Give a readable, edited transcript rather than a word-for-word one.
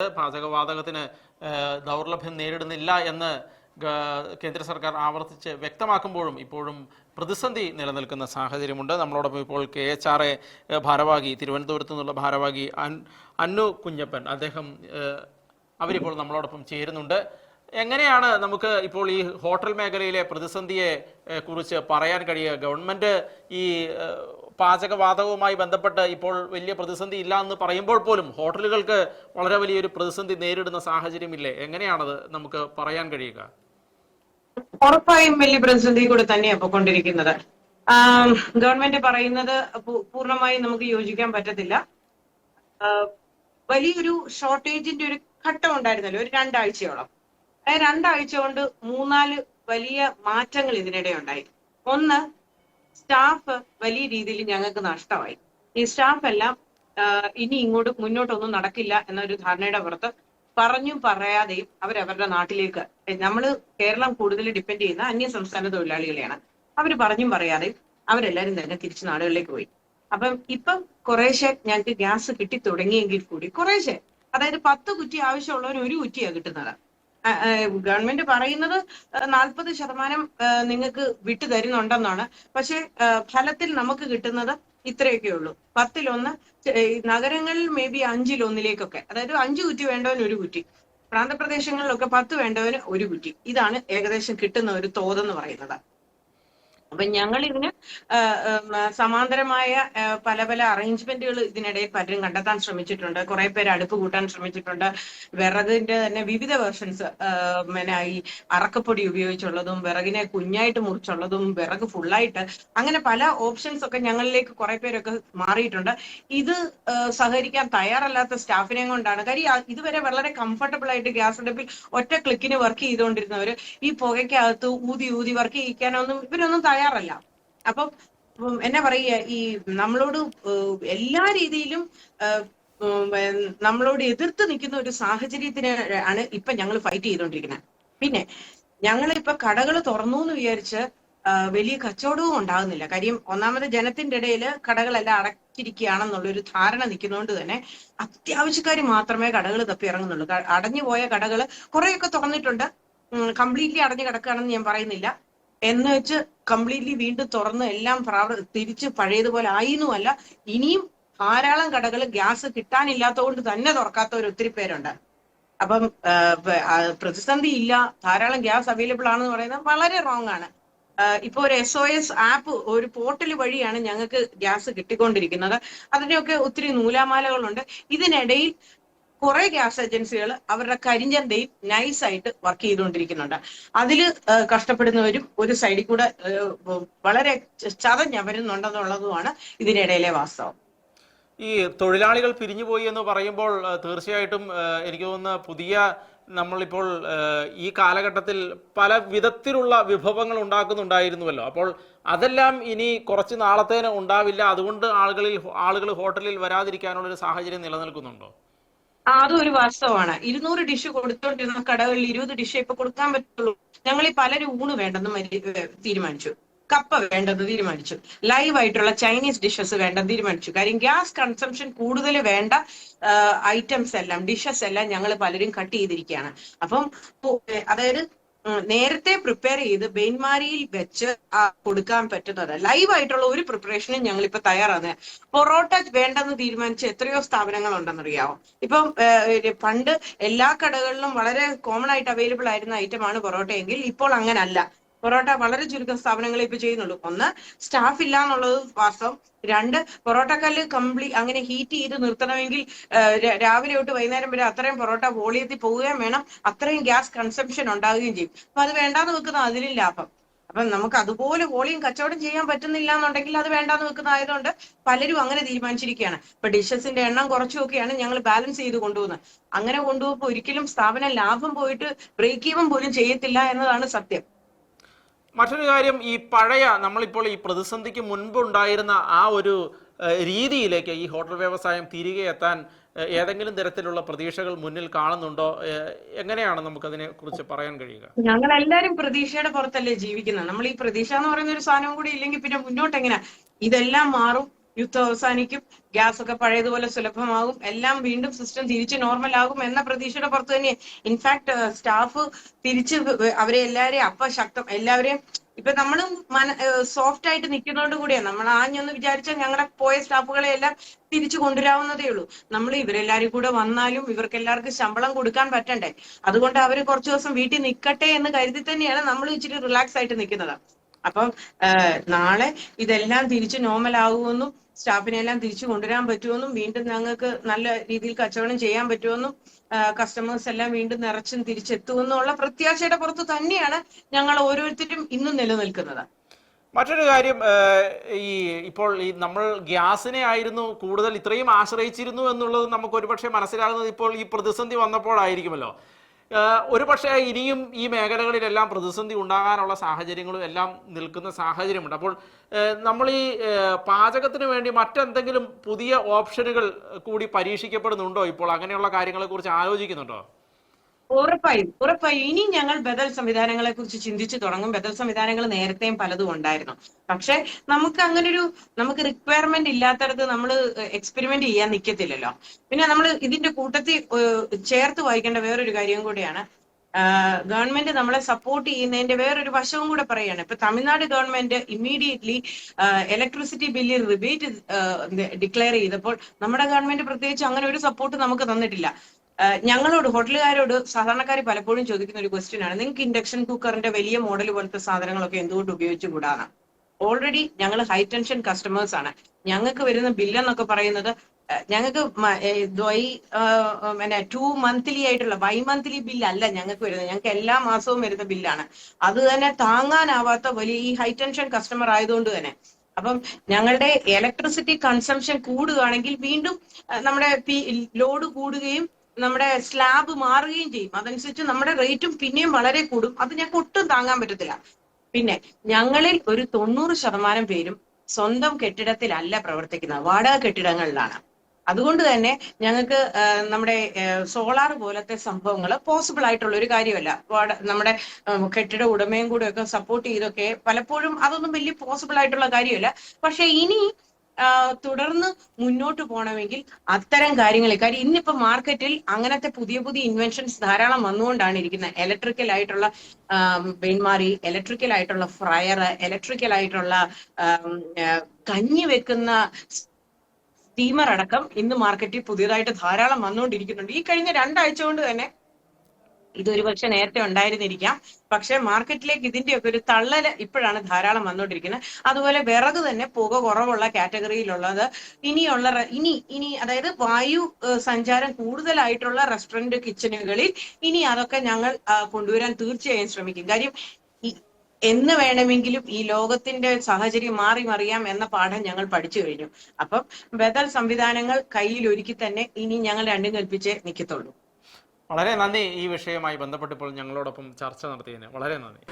പാചകവാതകത്തിന് ദൗർലഭ്യം നേരിടുന്നില്ല എന്ന് കേന്ദ്ര സർക്കാർ ആവർത്തിച്ച് വ്യക്തമാക്കുമ്പോഴും ഇപ്പോഴും പ്രതിസന്ധി നിലനിൽക്കുന്ന സാഹചര്യമുണ്ട്. നമ്മളോടൊപ്പം ഇപ്പോൾ KHRA ഭാരവാഹി, തിരുവനന്തപുരത്തു നിന്നുള്ള ഭാരവാഹി അന്നു കുഞ്ഞപ്പൻ, അവരിപ്പോൾ നമ്മളോടൊപ്പം ചേരുന്നുണ്ട്. എങ്ങനെയാണ് നമുക്ക് ഇപ്പോൾ ഈ ഹോട്ടൽ മേഖലയിലെ പ്രതിസന്ധിയെ കുറിച്ച് പറയാൻ കഴിയുക? ഗവൺമെന്റ് ഈ പാചകവാതകവുമായി ബന്ധപ്പെട്ട് ഇപ്പോൾ വലിയ പ്രതിസന്ധി ഇല്ല എന്ന് പറയുമ്പോൾ പോലും ഹോട്ടലുകൾക്ക് വളരെ വലിയൊരു പ്രതിസന്ധി നേരിടുന്ന സാഹചര്യമില്ലേ? എങ്ങനെയാണത് നമുക്ക് പറയാൻ കഴിയുക? ഉറപ്പായും വലിയ പ്രതിസന്ധി കൂടെ തന്നെയാണ് പോയിക്കൊണ്ടിരിക്കുന്നത്. ഗവൺമെന്റ് പറയുന്നത് പൂർണ്ണമായും നമുക്ക് യോജിക്കാൻ പറ്റത്തില്ല. വലിയൊരു ഷോർട്ടേജിന്റെ ഒരു ഘട്ടം ഉണ്ടായിരുന്നല്ലോ, ഒരു 2 ആഴ്ചയോളം. 2 ആഴ്ച കൊണ്ട് 3-4 വലിയ മാറ്റങ്ങൾ ഇതിനിടെ ഉണ്ടായി. ഒന്ന്, സ്റ്റാഫ് വലിയ രീതിയിൽ ഞങ്ങൾക്ക് നഷ്ടമായി. ഈ സ്റ്റാഫ് എല്ലാം ഇനി ഇങ്ങോട്ട് മുന്നോട്ടൊന്നും നടക്കില്ല എന്നൊരു ധാരണയുടെ പുറത്ത് പറഞ്ഞും പറയാതെയും അവരവരുടെ നാട്ടിലേക്ക്, കേരളം കൂടുതൽ ഡിപ്പെൻഡ് ചെയ്യുന്ന അന്യ സംസ്ഥാന തൊഴിലാളികളെയാണ്, അവർ പറഞ്ഞും പറയാതെയും അവരെല്ലാരും തന്നെ തിരിച്ചു നാടുകളിലേക്ക് പോയി. അപ്പം ഇപ്പം കുറേശ്ശെ ഞങ്ങൾക്ക് ഗ്യാസ് കിട്ടി തുടങ്ങിയെങ്കിൽ കൂടി കുറേശ്ശെ, അതായത് 10 കുറ്റി ആവശ്യമുള്ളവർ 1 കുറ്റിയാണ് കിട്ടുന്നത്. ഗവൺമെന്റ് പറയുന്നത് 40% നിങ്ങൾക്ക് വിട്ടു തരുന്നുണ്ടെന്നാണ്. പക്ഷെ ഫലത്തിൽ നമുക്ക് കിട്ടുന്നത് ഇത്രയൊക്കെ ഉള്ളൂ. 10-1. നഗരങ്ങളിൽ മേ ബി 5-1, അതായത് 5 കുറ്റി വേണ്ടവന് 1 കുറ്റി, പ്രാന്തപ്രദേശങ്ങളിലൊക്കെ 10 വേണ്ടവന് 1 കുറ്റി. ഇതാണ് ഏകദേശം കിട്ടുന്ന ഒരു തോതെന്ന് പറയുന്നത്. അപ്പൊ ഞങ്ങൾ ഇതിന് സമാന്തരമായ പല പല അറേഞ്ച്മെന്റുകൾ ഇതിനിടയിൽ പലരും കണ്ടെത്താൻ ശ്രമിച്ചിട്ടുണ്ട്. കുറെ പേര് അടുപ്പ് കൂട്ടാൻ ശ്രമിച്ചിട്ടുണ്ട്. വിറകിന്റെ തന്നെ വിവിധ വേർഷൻസ്, ഈ അറക്കപ്പൊടി ഉപയോഗിച്ചുള്ളതും വിറകിനെ കുഞ്ഞായിട്ട് മുറിച്ചുള്ളതും വിറക് ഫുള്ളായിട്ട്, അങ്ങനെ പല ഓപ്ഷൻസ് ഒക്കെ ഞങ്ങളിലേക്ക് കുറെ പേരൊക്കെ മാറിയിട്ടുണ്ട്. ഇത് സഹകരിക്കാൻ തയ്യാറല്ലാത്ത സ്റ്റാഫിനെ കൊണ്ടാണ്. കാര്യം ഇതുവരെ വളരെ കംഫർട്ടബിൾ ആയിട്ട് ഗ്യാസ് അടുപ്പിൽ ഒറ്റ ക്ലിക്കിന് വർക്ക് ചെയ്തുകൊണ്ടിരുന്നവര് ഈ പുകയ്ക്കകത്ത് ഊതി ഊതി വർക്ക് ചെയ്യിക്കാനൊന്നും ഇവരൊന്നും തയ്യാറല്ല. അപ്പം എന്നാ പറയുക, ഈ നമ്മളോട് എല്ലാ രീതിയിലും നമ്മളോട് എതിർത്ത് നിൽക്കുന്ന ഒരു സാഹചര്യത്തിന് ആണ് ഇപ്പൊ ഞങ്ങൾ ഫൈറ്റ് ചെയ്തുകൊണ്ടിരിക്കുന്നത്. പിന്നെ ഞങ്ങളിപ്പൊ കടകൾ തുറന്നു എന്ന് വിചാരിച്ച് വലിയ കച്ചവടവും ഉണ്ടാകുന്നില്ല. കാര്യം ഒന്നാമത് ജനത്തിന്റെ ഇടയിൽ കടകളെല്ലാം അടച്ചിരിക്കുകയാണെന്നുള്ളൊരു ധാരണ നിൽക്കുന്നതുകൊണ്ട് തന്നെ അത്യാവശ്യക്കാർ മാത്രമേ കടകൾ തപ്പി ഇറങ്ങുന്നുള്ളൂ. അടഞ്ഞു പോയ കടകൾ കുറെയൊക്കെ തുറന്നിട്ടുണ്ട്. കംപ്ലീറ്റ്ലി അടഞ്ഞു കിടക്കുകയാണെന്ന് ഞാൻ പറയുന്നില്ല. എന്ന് വെച്ച് കംപ്ലീറ്റ്ലി വീണ്ടും തുറന്ന് എല്ലാം തിരിച്ച് പഴയതുപോലെ ആയിന്നുമല്ല. ഇനിയും ധാരാളം കടകൾ ഗ്യാസ് കിട്ടാനില്ലാത്തത് കൊണ്ട് തന്നെ തുറക്കാത്തവർ ഒത്തിരി പേരുണ്ട്. അപ്പം പ്രതിസന്ധി ഇല്ല, ധാരാളം ഗ്യാസ് അവൈലബിൾ ആണെന്ന് പറയുന്നത് വളരെ റോങ് ആണ്. ഇപ്പൊ ഒരു SOS ആപ്പ്, ഒരു പോർട്ടൽ വഴിയാണ് ഞങ്ങൾക്ക് ഗ്യാസ് കിട്ടിക്കൊണ്ടിരിക്കുന്നത്. അതിനൊക്കെ ഒത്തിരി നൂലാമാലകളുണ്ട്. ഇതിനിടയിൽ കുറെ ഗ്യാസ് ഏജൻസികൾ അവരുടെ കരിഞ്ചന്തയും നൈസായിട്ട് വർക്ക് ചെയ്തുകൊണ്ടിരിക്കുന്നുണ്ട്. അതിൽ കഷ്ടപ്പെടുന്നവരും ഒരു സൈഡിൽ കൂടെ വളരെ ചതഞ്ഞവരുന്നുണ്ടെന്നുള്ളതുമാണ് ഇതിനിടയിലെ വാസ്തവം. ഈ തൊഴിലാളികൾ പിരിഞ്ഞുപോയി എന്ന് പറയുമ്പോൾ തീർച്ചയായിട്ടും എനിക്ക് തോന്നുന്ന നമ്മളിപ്പോൾ ഈ കാലഘട്ടത്തിൽ പല വിധത്തിലുള്ള വിഭവങ്ങൾ ഉണ്ടാക്കുന്നുണ്ടായിരുന്നുവല്ലോ. അപ്പോൾ അതെല്ലാം ഇനി കുറച്ച് നാളത്തേന് ഉണ്ടാവില്ല. അതുകൊണ്ട് ആളുകൾ ഹോട്ടലിൽ വരാതിരിക്കാനുള്ളൊരു സാഹചര്യം നിലനിൽക്കുന്നുണ്ടോ? അതും ഒരു വാസ്തവമാണ്. 200 ഡിഷ് കൊടുത്തോണ്ടിരുന്ന കടകളിൽ 20 ഡിഷ് ഇപ്പൊ കൊടുക്കാൻ പറ്റുള്ളൂ. ഞങ്ങൾ ഈ പലരും ഊണ് വേണ്ടെന്ന് തീരുമാനിച്ചു, കപ്പ വേണ്ടെന്ന് തീരുമാനിച്ചു, ലൈവ് ആയിട്ടുള്ള ചൈനീസ് ഡിഷസ് വേണ്ടെന്ന് തീരുമാനിച്ചു. കാര്യം ഗ്യാസ് കൺസംഷൻ കൂടുതൽ വേണ്ട ഐറ്റംസ് എല്ലാം, ഡിഷസ് എല്ലാം ഞങ്ങൾ പലരും കട്ട് ചെയ്തിരിക്കുകയാണ്. അപ്പം അതായത് നേരത്തെ പ്രിപ്പയർ ചെയ്ത് ബെയിൻമാരിയിൽ വെച്ച് കൊടുക്കാൻ പറ്റുന്നത് ലൈവ് ആയിട്ടുള്ള ഒരു പ്രിപ്പറേഷനും ഞങ്ങൾ ഇപ്പൊ തയ്യാറാണ്. പൊറോട്ട വേണ്ടെന്ന് തീരുമാനിച്ച എത്രയോ സ്ഥാപനങ്ങൾ ഉണ്ടെന്നറിയാമോ? ഇപ്പം പണ്ട് എല്ലാ കടകളിലും വളരെ കോമൺ ആയിട്ട് അവൈലബിൾ ആയിരുന്ന ഐറ്റമാണ് പൊറോട്ട എങ്കിൽ ഇപ്പോൾ അങ്ങനല്ല. പൊറോട്ട വളരെ ചുരുക്കം സ്ഥാപനങ്ങളെ ഇപ്പൊ ചെയ്യുന്നുള്ളൂ. 1, സ്റ്റാഫ് ഇല്ല എന്നുള്ളത് വാസ്തവം. 2, പൊറോട്ടക്കല്ല് അങ്ങനെ ഹീറ്റ് ചെയ്ത് നിർത്തണമെങ്കിൽ രാവിലെ തൊട്ട് വൈകുന്നേരം വരെ അത്രയും പൊറോട്ട വോളിയത്തിൽ പോവുകയും വേണം, അത്രയും ഗ്യാസ് കൺസംഷൻ ഉണ്ടാവുകയും ചെയ്യും. അപ്പൊ അത് വേണ്ടാന്ന് വെക്കുന്ന അതിലും ലാഭം. അപ്പം നമുക്ക് അതുപോലെ വോളിയം കച്ചവടം ചെയ്യാൻ പറ്റുന്നില്ല എന്നുണ്ടെങ്കിൽ അത് വേണ്ടാന്ന് വെക്കുന്നതായതുകൊണ്ട് പലരും അങ്ങനെ തീരുമാനിച്ചിരിക്കുകയാണ്. ഇപ്പൊ ഡിഷസിന്റെ എണ്ണം കുറച്ചുമൊക്കെയാണ് ഞങ്ങൾ ബാലൻസ് ചെയ്ത് കൊണ്ടുപോകുന്നത്. അങ്ങനെ കൊണ്ടുപോകുമ്പോൾ ഒരിക്കലും സ്ഥാപനം ലാഭം പോയിട്ട് ബ്രേക്ക് ഈവൻ പോലും ചെയ്യത്തില്ല എന്നതാണ് സത്യം. മറ്റൊരു കാര്യം, നമ്മളിപ്പോൾ ഈ പ്രതിസന്ധിക്ക് മുൻപ് ഉണ്ടായിരുന്ന ആ ഒരു രീതിയിലേക്ക് ഈ ഹോട്ടൽ വ്യവസായം തിരികെ എത്താൻ ഏതെങ്കിലും തരത്തിലുള്ള പ്രതീക്ഷകൾ മുന്നിൽ കാണുന്നുണ്ടോ? എങ്ങനെയാണ് നമുക്കതിനെ കുറിച്ച് പറയാൻ കഴിയുക? ഞങ്ങൾ എല്ലാവരും പ്രതീക്ഷയുടെ പുറത്തല്ലേ ജീവിക്കുന്നത്. നമ്മൾ ഈ പ്രതീക്ഷ എന്ന് പറയുന്ന ഒരു സാധനവും കൂടി ഇല്ലെങ്കിൽ പിന്നെ മുന്നോട്ട് എങ്ങനെ? ഇതെല്ലാം മാറും, യുദ്ധം അവസാനിക്കും, ഗ്യാസ് ഒക്കെ പഴയതുപോലെ സുലഭമാകും, എല്ലാം വീണ്ടും സിസ്റ്റം തിരിച്ച് നോർമൽ ആകും എന്ന പ്രതീക്ഷയുടെ പുറത്ത് തന്നെ ഇൻഫാക്ട് സ്റ്റാഫ് തിരിച്ച് അവരെ എല്ലാവരെയും എല്ലാവരെയും ഇപ്പൊ നമ്മളും സോഫ്റ്റ് ആയിട്ട് നിൽക്കുന്നതോട് കൂടിയാണ് നമ്മൾ ആഞ്ഞൊന്ന് വിചാരിച്ചാൽ ഞങ്ങളുടെ പോയ സ്റ്റാഫുകളെ എല്ലാം തിരിച്ചു കൊണ്ടുവരാവുന്നതേ ഉള്ളൂ. നമ്മൾ ഇവരെല്ലാരും കൂടെ വന്നാലും ഇവർക്ക് എല്ലാവർക്കും ശമ്പളം കൊടുക്കാൻ പറ്റണ്ടേ, അതുകൊണ്ട് അവർ കുറച്ചു ദിവസം വീട്ടിൽ നിൽക്കട്ടെ എന്ന് കരുതി തന്നെയാണ് നമ്മൾ ഇച്ചിരി റിലാക്സ് ആയിട്ട് നിൽക്കുന്നത്. അപ്പം നാളെ ഇതെല്ലാം തിരിച്ച് നോർമൽ ആകുമെന്നും സ്റ്റാഫിനെ എല്ലാം തിരിച്ചു കൊണ്ടുവരാൻ പറ്റുമെന്നും വീണ്ടും ഞങ്ങൾക്ക് നല്ല രീതിയിൽ കച്ചവടം ചെയ്യാൻ പറ്റുമെന്നും കസ്റ്റമേഴ്സ് എല്ലാം വീണ്ടും നിറച്ചും തിരിച്ചെത്തുമെന്നുള്ള പ്രത്യാശയുടെ പുറത്ത് തന്നെയാണ് ഞങ്ങൾ ഓരോരുത്തരും ഇന്നും നിലനിൽക്കുന്നത്. മറ്റൊരു കാര്യം, ഇപ്പോൾ നമ്മൾ ഗ്യാസിനെ ആയിരുന്നു കൂടുതൽ ഇത്രയും ആശ്രയിച്ചിരുന്നു എന്നുള്ളത് നമുക്ക് ഒരുപക്ഷെ മനസ്സിലാകുന്നത് ഇപ്പോൾ ഈ പ്രതിസന്ധി വന്നപ്പോഴായിരിക്കുമല്ലോ. ഒരുപക്ഷെ ഇനിയും ഈ മേഖലകളിലെല്ലാം പ്രതിസന്ധി ഉണ്ടാകാനുള്ള സാഹചര്യങ്ങളും എല്ലാം നിൽക്കുന്ന സാഹചര്യമുണ്ട്. അപ്പോൾ നമ്മൾ ഈ പാചകത്തിന് വേണ്ടി മറ്റെന്തെങ്കിലും പുതിയ ഓപ്ഷനുകൾ കൂടി പരീക്ഷിക്കപ്പെടുന്നുണ്ടോ? ഇപ്പോൾ അങ്ങനെയുള്ള കാര്യങ്ങളെ കുറിച്ച് ആലോചിക്കുന്നുണ്ടോ? ഉറപ്പായും ഇനി ഞങ്ങൾ ബദൽ സംവിധാനങ്ങളെ കുറിച്ച് ചിന്തിച്ചു തുടങ്ങും. ബദൽ സംവിധാനങ്ങൾ നേരത്തെയും പലതും ഉണ്ടായിരുന്നു. പക്ഷെ നമുക്ക് റിക്വയർമെന്റ് ഇല്ലാത്തടത്ത് നമ്മൾ എക്സ്പെരിമെന്റ് ചെയ്യാൻ നിൽക്കത്തില്ലല്ലോ. പിന്നെ നമ്മൾ ഇതിന്റെ കൂട്ടത്തിൽ ചേർത്ത് വായിക്കേണ്ട വേറൊരു കാര്യം കൂടിയാണ്, ഗവൺമെന്റ് നമ്മളെ സപ്പോർട്ട് ചെയ്യുന്നതിന്റെ വേറൊരു വശവും കൂടെ പറയുകയാണ്. ഇപ്പൊ തമിഴ്നാട് ഗവൺമെന്റ് ഇമ്മീഡിയറ്റ്ലി ഇലക്ട്രിസിറ്റി ബില്ലിൽ റിബേറ്റ് ഡിക്ലെയർ ചെയ്തപ്പോൾ നമ്മുടെ ഗവൺമെന്റ് പ്രത്യേകിച്ച് അങ്ങനെ ഒരു സപ്പോർട്ട് നമുക്ക് തന്നിട്ടില്ല. ഞങ്ങളോട് ഹോട്ടലുകാരോട് സാധാരണക്കാർ പലപ്പോഴും ചോദിക്കുന്ന ഒരു ക്വസ്റ്റ്യൻ ആണ്, നിങ്ങൾക്ക് ഇൻഡക്ഷൻ കുക്കറിന്റെ വലിയ മോഡൽ പോലത്തെ സാധനങ്ങളൊക്കെ എന്തുകൊണ്ട് ഉപയോഗിച്ചുകൂടാണ്? ഓൾറെഡി ഞങ്ങൾ ഹൈ ടെൻഷൻ കസ്റ്റമേഴ്സ് ആണ്. ഞങ്ങൾക്ക് വരുന്ന ബില്ലെന്നൊക്കെ പറയുന്നത് ഞങ്ങൾക്ക് 2 മന്ത്ലി ആയിട്ടുള്ള ബൈമന്ത്ലി ബില്ലല്ല ഞങ്ങൾക്ക് വരുന്നത്, ഞങ്ങൾക്ക് എല്ലാ മാസവും വരുന്ന ബില്ലാണ്. അത് തന്നെ താങ്ങാനാവാത്ത വലിയ ഈ ഹൈ ടെൻഷൻ കസ്റ്റമർ ആയതുകൊണ്ട് തന്നെ അപ്പം ഞങ്ങളുടെ ഇലക്ട്രിസിറ്റി കൺസംഷൻ കൂടുകയാണെങ്കിൽ വീണ്ടും നമ്മുടെ ലോഡ് കൂടുകയും നമ്മുടെ സ്ലാബ് മാറുകയും ചെയ്യും. അതനുസരിച്ച് നമ്മുടെ റേറ്റും പിന്നെയും വളരെ കൂടും. അത് ഞങ്ങൾക്ക് ഒട്ടും താങ്ങാൻ പറ്റത്തില്ല. പിന്നെ ഞങ്ങളിൽ ഒരു 90% പേരും സ്വന്തം കെട്ടിടത്തിലല്ല പ്രവർത്തിക്കുന്നത്, വാടക കെട്ടിടങ്ങളിലാണ്. അതുകൊണ്ട് തന്നെ ഞങ്ങൾക്ക് നമ്മുടെ സോളാർ പോലത്തെ സംഭവങ്ങൾ പോസിബിൾ ആയിട്ടുള്ള ഒരു കാര്യമല്ല. നമ്മുടെ കെട്ടിട ഉടമയും കൂടെ ഒക്കെ സപ്പോർട്ട് ചെയ്തൊക്കെ പലപ്പോഴും അതൊന്നും വലിയ പോസിബിൾ ആയിട്ടുള്ള കാര്യമല്ല. പക്ഷെ ഇനി തുടർന്ന് മുന്നോട്ട് പോകണമെങ്കിൽ അത്തരം കാര്യം ഇന്നിപ്പോ മാർക്കറ്റിൽ അങ്ങനത്തെ പുതിയ ഇൻവെൻഷൻസ് ധാരാളം വന്നുകൊണ്ടാണ് ഇരിക്കുന്നത്. ഇലക്ട്രിക്കൽ ആയിട്ടുള്ള വെയിൻമാറി, ഇലക്ട്രിക്കൽ ആയിട്ടുള്ള ഫ്രയർ, ഇലക്ട്രിക്കൽ ആയിട്ടുള്ള കഞ്ഞി വെക്കുന്ന സ്റ്റീമർ അടക്കം ഇന്ന് മാർക്കറ്റിൽ പുതിയതായിട്ട് ധാരാളം വന്നുകൊണ്ടിരിക്കുന്നുണ്ട്. ഈ കഴിഞ്ഞ 2 ആഴ്ച കൊണ്ട് തന്നെ ഇതൊരു പക്ഷെ നേരത്തെ ഉണ്ടായിരുന്നിരിക്കാം, പക്ഷെ മാർക്കറ്റിലേക്ക് ഇതിന്റെയൊക്കെ ഒരു തള്ളല് ഇപ്പോഴാണ് ധാരാളം വന്നുകൊണ്ടിരിക്കുന്നത്. അതുപോലെ വിറക് തന്നെ പുക കുറവുള്ള കാറ്റഗറിയിലുള്ളത് ഇനി അതായത് വായു സഞ്ചാരം കൂടുതലായിട്ടുള്ള റെസ്റ്റോറന്റ് കിച്ചണുകളിൽ ഇനി അതൊക്കെ ഞങ്ങൾ കൊണ്ടുവരാൻ തീർച്ചയായും ശ്രമിക്കും. കാര്യം എന്ന് വേണമെങ്കിലും ഈ ലോകത്തിന്റെ സാഹചര്യം മാറി മറിയാം എന്ന പാഠം ഞങ്ങൾ പഠിച്ചു കഴിഞ്ഞു. അപ്പം ബദൽ സംവിധാനങ്ങൾ കയ്യിൽ ഒരുക്കി തന്നെ ഇനി ഞങ്ങൾ രണ്ടും കൽപ്പിച്ചേ നിൽക്കത്തുള്ളൂ. വളരെ നന്ദി. ഈ വിഷയവുമായി ബന്ധപ്പെട്ട് ഇപ്പോൾ ഞങ്ങളോടൊപ്പം ചർച്ച നടത്തിയതിന് വളരെ നന്ദി.